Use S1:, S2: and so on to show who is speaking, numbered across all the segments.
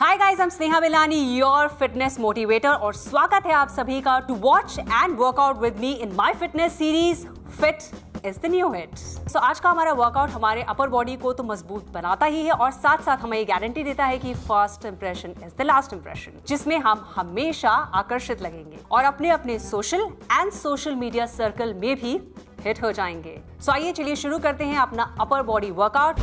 S1: Hi guys, I'm Sneha Bilani, your fitness motivator, और स्वागत है आप सभी का to watch and workout with me in my fitness series fit is the new hit. So आज का हमारा वर्कआउट हमारे अपर बॉडी को तो मजबूत बनाता ही है और साथ साथ हमें ये गारंटी देता है कि first impression is the last impression, जिसमें हम हमेशा आकर्षित लगेंगे और अपने अपने सोशल मीडिया सर्कल में भी हिट हो जाएंगे। सो आइए चलिए शुरू करते हैं अपना upper body workout.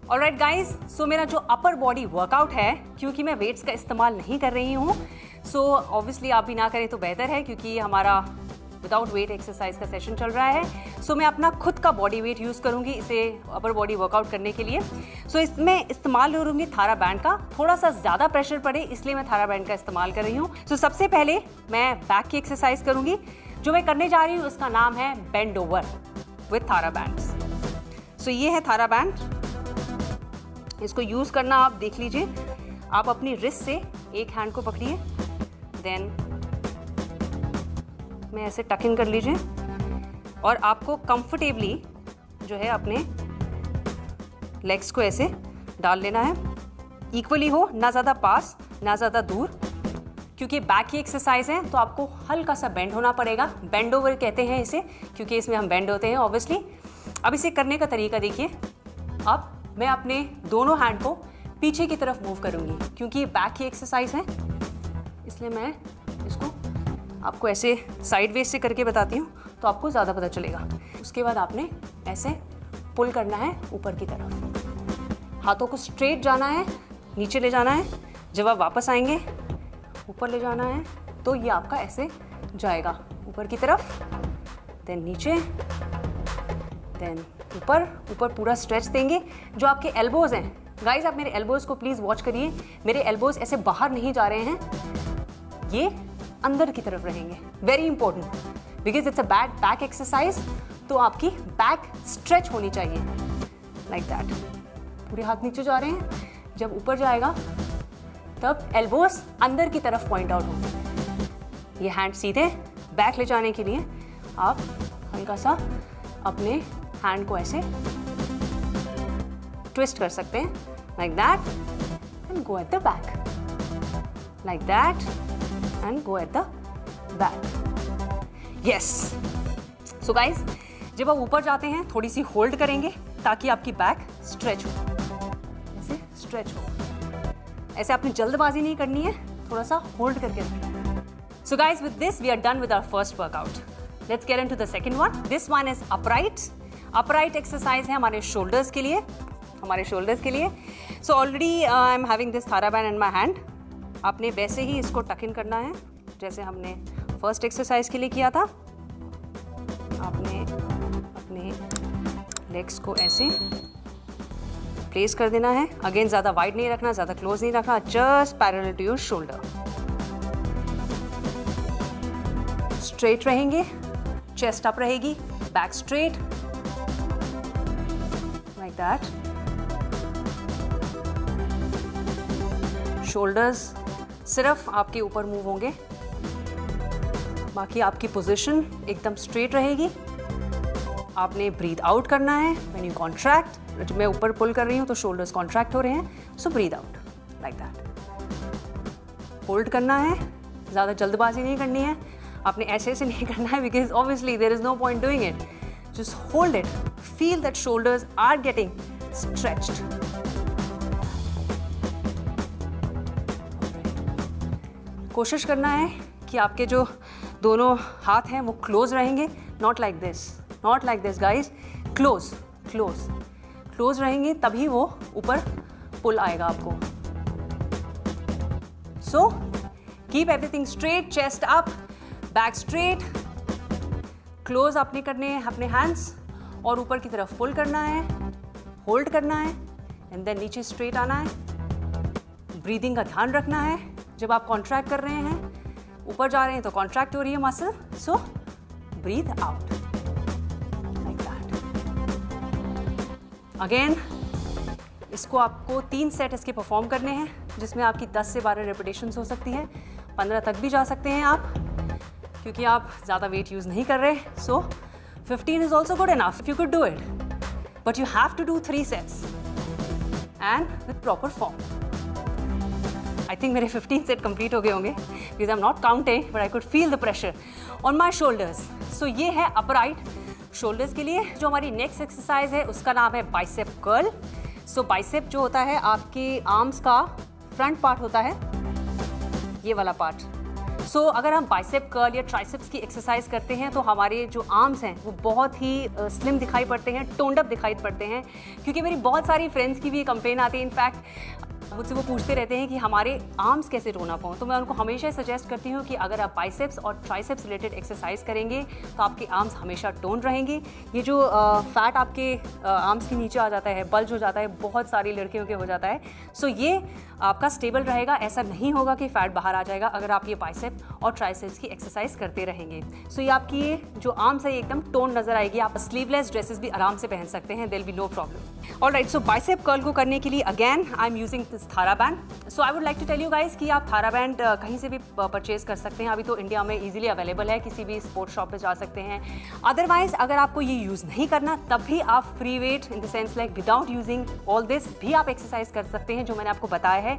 S1: Alright guys, so मेरा जो अपर बॉडी वर्कआउट है, क्योंकि मैं वेट्स का इस्तेमाल नहीं कर रही हूँ, सो ऑब्वियसली आप भी ना करें तो बेहतर है, क्योंकि हमारा विदाउट वेट एक्सरसाइज का सेशन चल रहा है। सो मैं अपना खुद का बॉडी वेट यूज़ करूँगी इसे अपर बॉडी वर्कआउट करने के लिए। सो इसमें इस्तेमाल करूँगी थारा बैंड का। थोड़ा सा ज़्यादा प्रेशर पड़े इसलिए मैं थारा बैंड का इस्तेमाल कर रही हूँ। सो सबसे पहले मैं बैक की एक्सरसाइज करूँगी। जो मैं करने जा रही हूँ उसका नाम है बेंड ओवर विथ थारा बैंड। सो ये है थारा बैंड। इसको यूज़ करना आप देख लीजिए। आप अपनी रिस्ट से एक हैंड को पकड़िए, देन मैं ऐसे टक इन कर लीजिए और आपको कंफर्टेबली जो है अपने लेग्स को ऐसे डाल लेना है। इक्वली हो, ना ज़्यादा पास ना ज़्यादा दूर, क्योंकि बैक की एक्सरसाइज है तो आपको हल्का सा बेंड होना पड़ेगा। बेंड ओवर कहते हैं इसे, क्योंकि इसमें हम बेंड होते हैं ऑब्वियसली। अब इसे करने का तरीका देखिए। अब मैं अपने दोनों हैंड को पीछे की तरफ मूव करूंगी, क्योंकि बैक की एक्सरसाइज है इसलिए मैं इसको आपको ऐसे साइडवेज से करके बताती हूँ तो आपको ज़्यादा पता चलेगा। उसके बाद आपने ऐसे पुल करना है ऊपर की तरफ। हाथों को स्ट्रेट जाना है, नीचे ले जाना है। जब आप वापस आएंगे ऊपर ले जाना है तो ये आपका ऐसे जाएगा ऊपर की तरफ, देन नीचे, देन ऊपर। ऊपर पूरा स्ट्रेच देंगे। जो आपके एल्बोज हैं गाइज, आप मेरे एल्बोज को प्लीज़ वॉच करिए। मेरे एल्बोज ऐसे बाहर नहीं जा रहे हैं, ये अंदर की तरफ रहेंगे। Very important, because it's a back exercise. तो आपकी बैक स्ट्रेच होनी चाहिए लाइक दैट। पूरे हाथ नीचे जा रहे हैं। जब ऊपर जाएगा तब एल्बोज अंदर की तरफ पॉइंट आउट होंगे। ये हैंड सीधे बैक ले जाने के लिए आप हल्का सा अपने हैंड को ऐसे ट्विस्ट कर सकते हैं like that and go at the back, like that and go at the back. Yes. So guys, जब आप ऊपर जाते हैं थोड़ी सी होल्ड करेंगे ताकि आपकी बैक स्ट्रेच हो, ऐसे स्ट्रेच हो। ऐसे आपने जल्दबाजी नहीं करनी है, थोड़ा सा होल्ड करके रखना। So guys, with this we are done with our first workout. Let's get into the second one. This one is upright. Upright exercise है हमारे शोल्डर्स के लिए। So already I am having this थारा band in my hand. आपने वैसे ही इसको टक इन करना है जैसे हमने फर्स्ट एक्सरसाइज के लिए किया था। आपने अपने लेग्स को ऐसे प्लेस कर देना है। अगेन ज़्यादा वाइड नहीं रखना, ज़्यादा क्लोज नहीं रखना, just parallel to your shoulder. Straight रहेंगे, चेस्ट अप रहेगी, back straight like that. Shoulders सिर्फ आपके ऊपर मूव होंगे, बाकी आपकी पोजीशन एकदम स्ट्रेट रहेगी। आपने ब्रीथ आउट करना है व्हेन यू कॉन्ट्रैक्ट। जब मैं ऊपर पुल कर रही हूँ तो शोल्डर्स कॉन्ट्रैक्ट हो रहे हैं, so breathe out like that. Hold करना है, ज़्यादा जल्दबाजी नहीं करनी है। आपने ऐसे नहीं करना है, because obviously there is no point doing it. Just hold it. Feel that shoulders are getting stretched. कोशिश करना है कि आपके जो दोनों हाथ हैं वो क्लोज रहेंगे। Not like this. Not like this, guys. Close, close, close रहेंगे तभी वो ऊपर पुल आएगा आपको। So keep everything straight. Chest up, back straight. Close आपने करने हैं अपने हैंड्स और ऊपर की तरफ पुल करना है, होल्ड करना है एंड देन नीचे स्ट्रेट आना है। ब्रीदिंग का ध्यान रखना है। जब आप कॉन्ट्रैक्ट कर रहे हैं, ऊपर जा रहे हैं तो कॉन्ट्रैक्ट हो रही है muscle, so breathe out like that. Again इसको आपको 3 सेट इसके परफॉर्म करने हैं, जिसमें आपकी 10 से 12 रेपिटेशंस हो सकती हैं। 15 तक भी जा सकते हैं आप, क्योंकि आप ज़्यादा वेट यूज़ नहीं कर रहे। सो 15 is also good enough if you could do it. but you have to do 3 sets and with proper form. I think मेरे 15 set complete हो गए होंगे because I'm not counting, but I could feel the pressure on my shoulders. So ये है upright shoulders के लिए. जो हमारी next exercise है उसका नाम है bicep curl. So bicep जो होता है आपके arms का front part होता है, ये वाला पार्ट. सो अगर हम बाइसेप कर्ल या ट्राइसेप्स की एक्सरसाइज करते हैं तो हमारे जो आर्म्स हैं वो बहुत ही स्लिम दिखाई पड़ते हैं, टोन्ड अप दिखाई पड़ते हैं. क्योंकि मेरी बहुत सारी फ्रेंड्स की भी ये कंप्लेन आती है. इनफैक्ट मुझसे वो पूछते रहते हैं कि हमारे आर्म्स कैसे टोन अप हों. तो मैं उनको हमेशा सजेस्ट करती हूँ कि अगर आप बाइसेप्स और ट्राइसेप्स रिलेटेड एक्सरसाइज करेंगे तो आपके आर्म्स हमेशा टोन रहेंगे. ये जो फैट आपके आर्म्स के नीचे आ जाता है, बल्ज हो जाता है, बहुत सारी लड़कियों के हो जाता है. सो ये आपका स्टेबल रहेगा. ऐसा नहीं होगा कि फैट बाहर आ जाएगा अगर आप ये बाइसेप और ट्राइसेप्स की एक्सरसाइज करते रहेंगे. सो ये आपकी ये जो आर्म्स है एकदम टोन नजर आएगी. आप स्लीवलेस ड्रेसेस भी आराम से पहन सकते हैं. There will be no problem. Alright, so bicep curl को करने के लिए again I am using this थारा band. So I would like to tell you guys कि आप थारा बैंड कहीं से भी परचेज कर सकते हैं. अभी तो इंडिया में इजीली अवेलेबल है, किसी भी स्पोर्ट्स शॉप पे जा सकते हैं. अदरवाइज अगर आपको ये यूज़ नहीं करना तब भी आप free weight in the sense like without using all this भी आप एक्सरसाइज कर सकते हैं जो मैंने आपको बताया है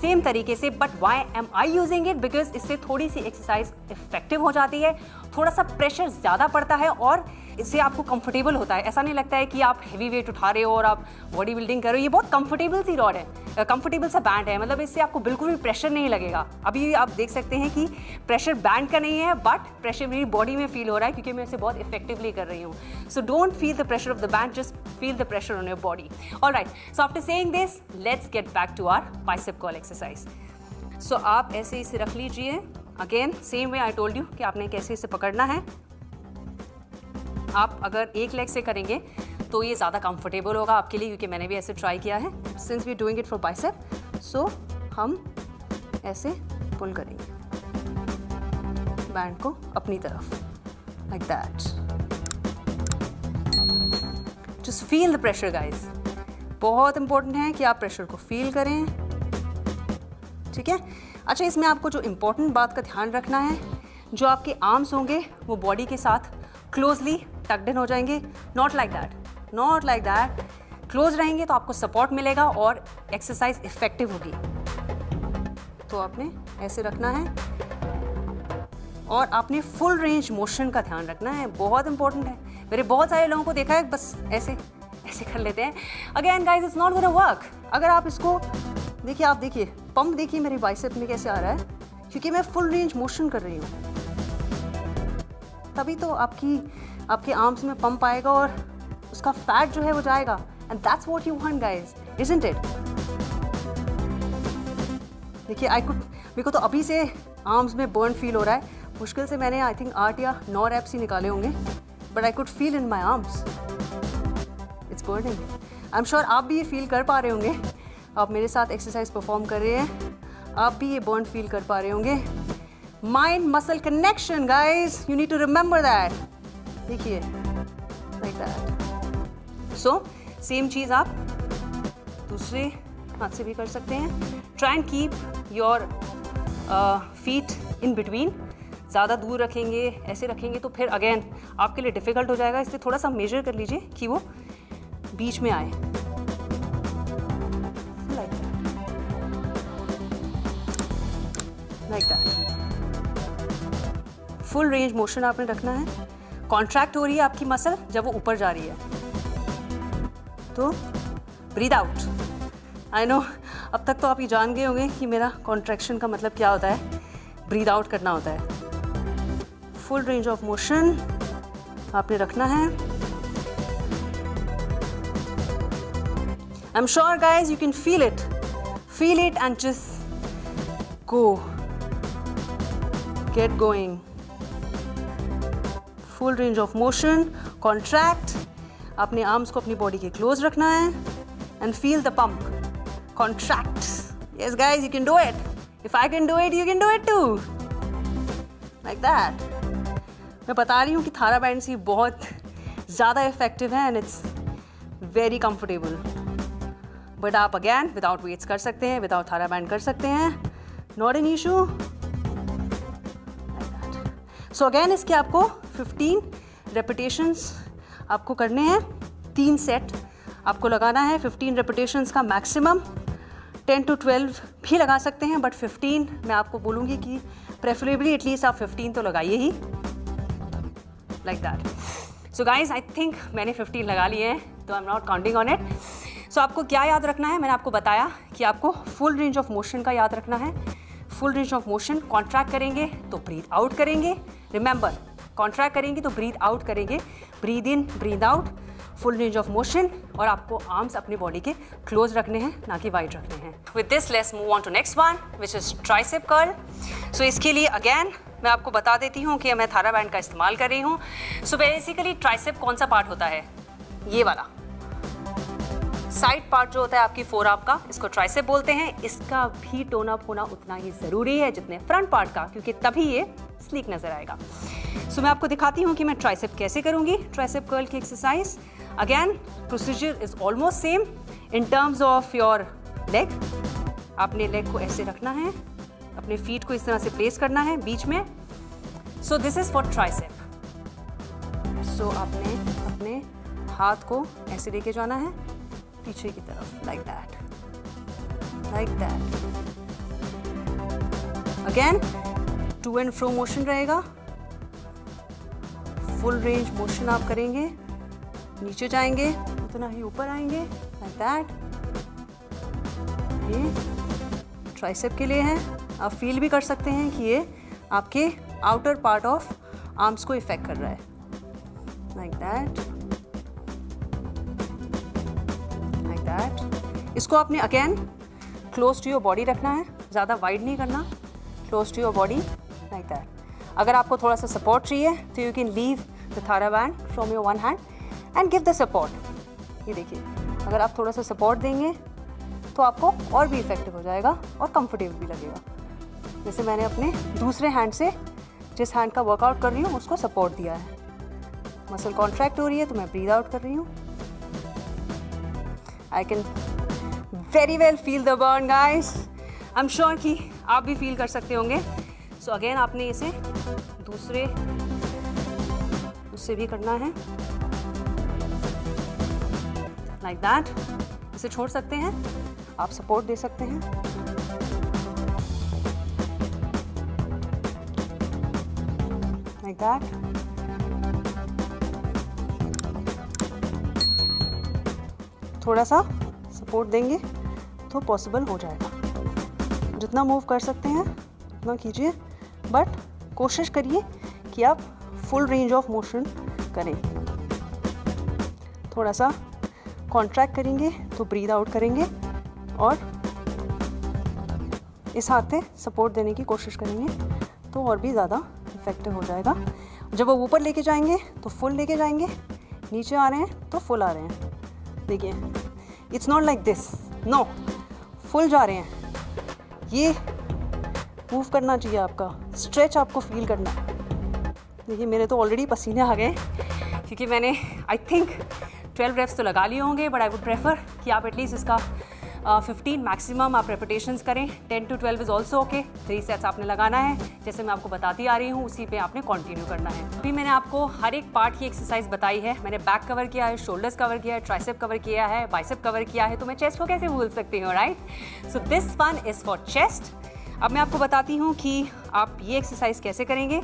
S1: सेम तरीके से. But why am I using it? Because इससे थोड़ी सी एक्सरसाइज इफेक्टिव हो जाती है, थोड़ा सा प्रेशर ज़्यादा पड़ता है और इससे आपको कंफर्टेबल होता है. ऐसा नहीं लगता है कि आप हैवी वेट उठा रहे हो और आप बॉडी बिल्डिंग कर रहे हो. ये बहुत कंफर्टेबल सी रॉड है, कंफर्टेबल सा बैंड है. मतलब इससे आपको बिल्कुल भी प्रेशर नहीं लगेगा. अभी आप देख सकते हैं कि प्रेशर बैंड का नहीं है बट प्रेशर मेरी बॉडी में फील हो रहा है क्योंकि मैं इसे बहुत इफेक्टिवली कर रही हूँ. So don't feel the pressure of the band, just feel the pressure on your body. Alright, so after saying this let's get back to our bicep curl exercise. So आप ऐसे इसे रख लीजिए. Again same way I told you कि आपने कैसे इसे पकड़ना है. आप अगर एक लेग से करेंगे तो ये ज़्यादा कंफर्टेबल होगा आपके लिए क्योंकि मैंने भी ऐसे ट्राई किया है. Since we doing it for bicep, so हम ऐसे पुल करेंगे बैंड को अपनी तरफ like that. Just feel the pressure guys. बहुत इंपॉर्टेंट है कि आप प्रेशर को फील करें. ठीक है. अच्छा, इसमें आपको जो इम्पोर्टेंट बात का ध्यान रखना है, जो आपके आर्म्स होंगे वो बॉडी के साथ क्लोजली टक्ड इन हो जाएंगे. Not like that, not like that. Close रहेंगे तो आपको सपोर्ट मिलेगा और एक्सरसाइज इफेक्टिव होगी. तो आपने ऐसे रखना है और आपने फुल रेंज मोशन का ध्यान रखना है. बहुत इंपॉर्टेंट है. मेरे बहुत सारे लोगों को देखा है बस ऐसे ऐसे कर लेते हैं. Again guys, it's not gonna work. अगर आप इसको देखिए, आप देखिए पंप देखिए मेरे बाइसेप में कैसे आ रहा है क्योंकि मैं फुल रेंज मोशन कर रही हूँ. तभी तो आपके आर्म्स में पंप आएगा और उसका फैट जो है वो जाएगा. And that's what you want guys, isn't it? देखिए मेरे को तो अभी से आर्म्स में बर्न फील हो रहा है. मुश्किल से मैंने आई थिंक 8 या 9 रैप्स ही निकाले होंगे but I could feel in my arms it's burning. I am sure आप भी ये फील कर पा रहे होंगे. आप मेरे साथ एक्सरसाइज परफॉर्म कर रहे हैं, आप भी ये बर्न फील कर पा रहे होंगे. Mind muscle connection guys, you need to remember that. देखिए लाइक दैट. सो सेम चीज़ आप दूसरे हाथ से भी कर सकते हैं. Try and keep your feet in between. ज़्यादा दूर रखेंगे, ऐसे रखेंगे तो फिर अगेन आपके लिए डिफ़िकल्ट हो जाएगा. इसलिए थोड़ा सा मेजर कर लीजिए कि वो बीच में आए. Like that. Full range motion आपने रखना है. कॉन्ट्रैक्ट हो रही है आपकी मसल जब वो ऊपर जा रही है तो ब्रीथ आउट. आई नो अब तक तो आप ये जान गए होंगे कि मेरा कॉन्ट्रैक्शन का मतलब क्या होता है. ब्रीथ आउट करना होता है. फुल रेंज ऑफ मोशन आपने रखना है. I am sure guys you can feel it and just go. Get going. Full range of motion. Contract. अपने आर्म्स को अपनी बॉडी के क्लोज रखना है and feel the pump. Contract. Yes guys, you can do it. If I can do it, you can do it too. Like that. मैं बता रही हूँ कि थारा बैंड से बहुत ज़्यादा इफेक्टिव है and it's very comfortable. But आप again without weights कर सकते हैं, without थारा बैंड कर सकते हैं. Not an issue. So again इसके आपको 15 रेपिटेशंस आपको करने हैं. 3 सेट आपको लगाना है 15 रेपिटेशंस का मैक्सिमम। 10 to 12 भी लगा सकते हैं, बट 15 मैं आपको बोलूँगी कि प्रेफरेबली एटलीस्ट आप 15 तो लगाइए ही, like that. So guys I think मैंने 15 लगा लिए हैं, तो I am not counting on it. So आपको क्या याद रखना है, मैंने आपको बताया कि आपको फुल रेंज ऑफ मोशन का याद रखना है। Full range of motion, contract करेंगे तो ब्रीथ आउट करेंगे। रिमेंबर, कॉन्ट्रैक्ट करेंगे तो ब्रीथ आउट करेंगे, breathe in breathe out, full range of motion. और आपको आर्म्स अपनी बॉडी के क्लोज रखने हैं, ना कि वाइड रखने हैं। With this let's move on to next one which is tricep curl. So इसके लिए अगेन मैं आपको बता देती हूँ कि मैं थारा बैंड का इस्तेमाल कर रही हूँ। सो बेसिकली ट्राइसेप कौन सा पार्ट होता है, ये वाला साइड पार्ट जो होता है आपकी फोर आर्म का, इसको ट्राइसेप बोलते हैं। इसका भी टोन अप होना उतना ही ज़रूरी है जितने फ्रंट पार्ट का, क्योंकि तभी ये स्लीक नज़र आएगा। सो मैं आपको दिखाती हूँ कि मैं ट्राइसेप कैसे करूँगी। ट्राइसेप कर्ल की exercise, again procedure is almost same in terms of your leg. आपने लेग को ऐसे रखना है, अपने फीट को इस तरह से प्लेस करना है बीच में। So this is for tricep. So आपने अपने हाथ को ऐसे लेके जाना है पीछे की तरफ, like that, like that. Again to and fro motion रहेगा, फुल रेंज मोशन आप करेंगे, नीचे जाएंगे उतना ही ऊपर आएंगे, लाइक दैट। ये ट्राइसेप के लिए है। आप फील भी कर सकते हैं कि ये आपके आउटर पार्ट ऑफ आर्म्स को इफेक्ट कर रहा है, लाइक दैट, लाइक दैट। इसको आपने again close to your body रखना है, ज़्यादा वाइड नहीं करना, close to your body, like that. अगर आपको थोड़ा सा सपोर्ट चाहिए तो you can leave the thera band from your one hand and give the support. ये देखिए, अगर आप थोड़ा सा सपोर्ट देंगे तो आपको और भी इफेक्टिव हो जाएगा और कंफर्टेबल भी लगेगा। जैसे मैंने अपने दूसरे हैंड से जिस हैंड का वर्कआउट कर रही हूँ उसको सपोर्ट दिया है, मसल कॉन्ट्रैक्ट हो रही है तो मैं ब्रीथ आउट कर रही हूँ। I can very well feel the burn guys, I am sure कि आप भी फील कर सकते होंगे। सो अगेन आपने इसे दूसरे उससे भी करना है, लाइक दैट। इसे छोड़ सकते हैं, आप सपोर्ट दे सकते हैं, लाइक दैट। थोड़ा सा सपोर्ट देंगे तो पॉसिबल हो जाएगा। जितना मूव कर सकते हैं उतना कीजिए, बट कोशिश करिए कि आप फुल रेंज ऑफ मोशन करें। थोड़ा सा कॉन्ट्रैक्ट करेंगे तो ब्रीथ आउट करेंगे और इस हाथ से सपोर्ट देने की कोशिश करेंगे तो और भी ज़्यादा इफेक्टिव हो जाएगा। जब वो ऊपर लेके जाएंगे तो फुल लेके जाएंगे, नीचे आ रहे हैं तो फुल आ रहे हैं। देखिए, it's not like this, no, full जा रहे हैं। ये मूव करना चाहिए आपका, स्ट्रेच आपको फील करना है। देखिए, मेरे तो ऑलरेडी पसीने आ गए क्योंकि मैंने आई थिंक 12 रेप्स तो लगा लिए होंगे, बट आई वुड प्रेफर कि आप एटलीस्ट इसका 15 मैक्सिमम आप रेपिटेशंस करें। 10 to 12 is also okay. 3 sets आपने लगाना है, जैसे मैं आपको बताती आ रही हूँ उसी पे आपने कंटिन्यू करना है। अभी मैंने आपको हर एक पार्ट की एक्सरसाइज बताई है। मैंने बैक कवर किया है, शोल्डर्स कवर किया है, ट्राइसेप कवर किया है, बाइसेप कवर किया है, तो मैं चेस्ट को कैसे भूल सकती हूँ, right. So this one is for chest. अब मैं आपको बताती हूँ कि आप ये एक्सरसाइज कैसे करेंगे।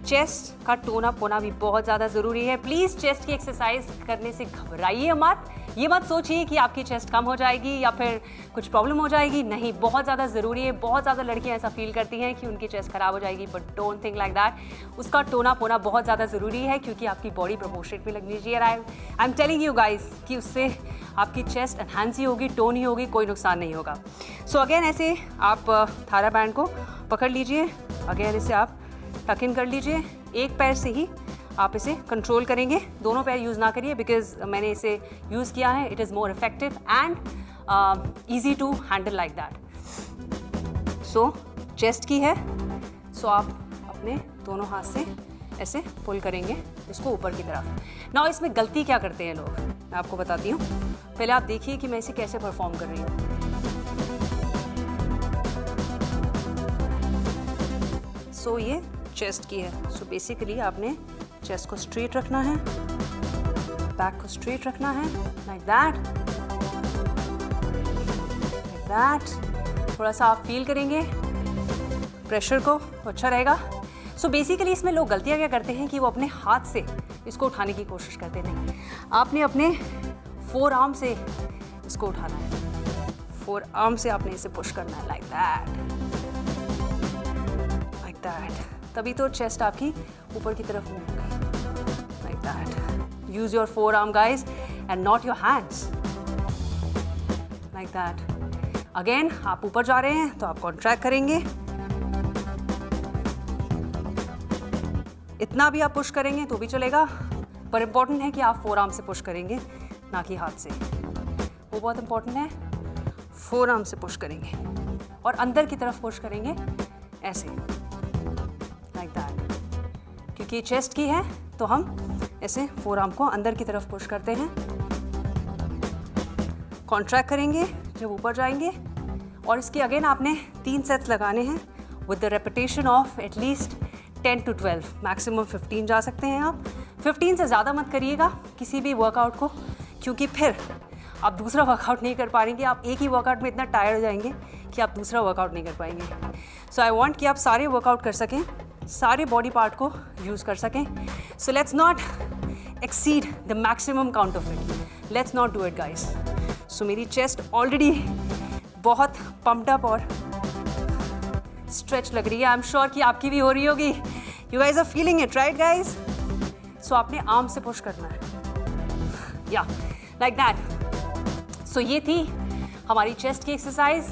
S1: चेस्ट का टोन अप होना भी बहुत ज़्यादा ज़रूरी है। प्लीज़ चेस्ट की एक्सरसाइज करने से घबराइए मत। ये मत सोचिए कि आपकी चेस्ट कम हो जाएगी या फिर कुछ प्रॉब्लम हो जाएगी, नहीं, बहुत ज़्यादा ज़रूरी है। बहुत ज़्यादा लड़कियां ऐसा फील करती हैं कि उनकी चेस्ट खराब हो जाएगी, but don't think like that. उसका टोन अप होना बहुत ज़्यादा ज़रूरी है क्योंकि आपकी बॉडी प्रोपोर्शनेट में लगनी चाहिए। I am telling you guys कि उससे आपकी चेस्ट एनहांस ही होगी, टोन ही होगी, कोई नुकसान नहीं होगा। सो अगेन ऐसे आप थारा बैंड को पकड़ लीजिए, अगेन इसे आप टक इन कर लीजिए। एक पैर से ही आप इसे कंट्रोल करेंगे, दोनों पैर यूज़ ना करिए बिकॉज मैंने इसे यूज़ किया है। It is more effective and easy to handle like that. So chest की है, सो आप अपने दोनों हाथ से ऐसे पुल करेंगे इसको ऊपर की तरफ। नाउ इसमें गलती क्या करते हैं लोग, मैं आपको बताती हूँ। पहले आप देखिए कि मैं इसे कैसे परफॉर्म कर रही हूँ। सो ये चेस्ट की है। सो बेसिकली आपने चेस्ट को स्ट्रेट रखना है, बैक को स्ट्रेट रखना है, लाइक दैट, लाइक दैट। थोड़ा सा आप फील करेंगे प्रेशर को, तो अच्छा रहेगा। सो बेसिकली इसमें लोग गलतियाँ क्या करते हैं कि वो अपने हाथ से इसको उठाने की कोशिश करते नहीं, आपने अपने फोर आर्म से इसको उठाना है, फोर आर्म से आपने इसे पुश करना है, लाइक दैट, लाइक दैट। तभी तो चेस्ट आपकी ऊपर की तरफ मूव होगी, like that. Use your four arm guys and not your hands, like that. Again आप ऊपर जा रहे हैं तो आप कॉन्ट्रैक्ट करेंगे, इतना भी आप पुश करेंगे तो भी चलेगा, पर इंपॉर्टेंट है कि आप फोर आर्म से पुश करेंगे, ना कि हाथ से, वो बहुत इंपॉर्टेंट है। फोर आर्म से पुश करेंगे और अंदर की तरफ पुश करेंगे ऐसे, लाइक दैट। क्योंकि चेस्ट की है तो हम ऐसे फोर आर्म को अंदर की तरफ पुश करते हैं, कॉन्ट्रैक्ट करेंगे जब ऊपर जाएंगे। और इसके अगेन आपने 3 सेट्स लगाने हैं with the repetition of at least 10 to 12, maximum 15 जा सकते हैं आप। 15 से ज़्यादा मत करिएगा किसी भी वर्कआउट को, क्योंकि फिर आप दूसरा वर्कआउट नहीं कर पाएंगे, आप एक ही वर्कआउट में इतना टायर्ड हो जाएंगे कि आप दूसरा वर्कआउट नहीं कर पाएंगे। सो आई वांट कि आप सारे वर्कआउट कर सकें, सारे बॉडी पार्ट को यूज़ कर सकें। So let's not exceed the maximum count of it, let's not do it guys. So मेरी चेस्ट ऑलरेडी बहुत पम्प्ड अप और स्ट्रेच लग रही है, आई एम श्योर कि आपकी भी हो रही होगी। You guys are feeling it right guys. So आपने आर्म से पुश करना है, या लाइक दैट। सो ये थी हमारी चेस्ट की exercise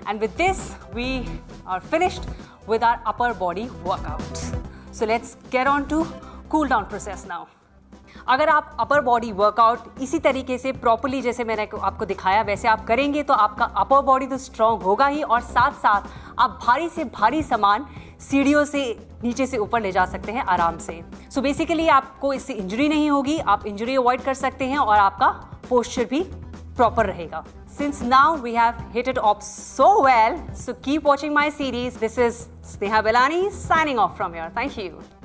S1: and with this we are finished with our upper body workout. So let's get on to cool down process now. अगर आप अपर बॉडी वर्कआउट इसी तरीके से प्रॉपरली जैसे मैंने आपको दिखाया वैसे आप करेंगे तो आपका अपर बॉडी तो स्ट्रांग होगा ही, और साथ साथ आप भारी से भारी सामान सीढ़ियों से नीचे से ऊपर ले जा सकते हैं आराम से। सो बेसिकली आपको इससे इंजरी नहीं होगी, आप इंजरी अवॉइड कर सकते हैं और आपका पोस्चर भी प्रॉपर रहेगा। Since now we have hit it off so well, so keep watching my series. This is Sneha Belani signing off from here. Thank you.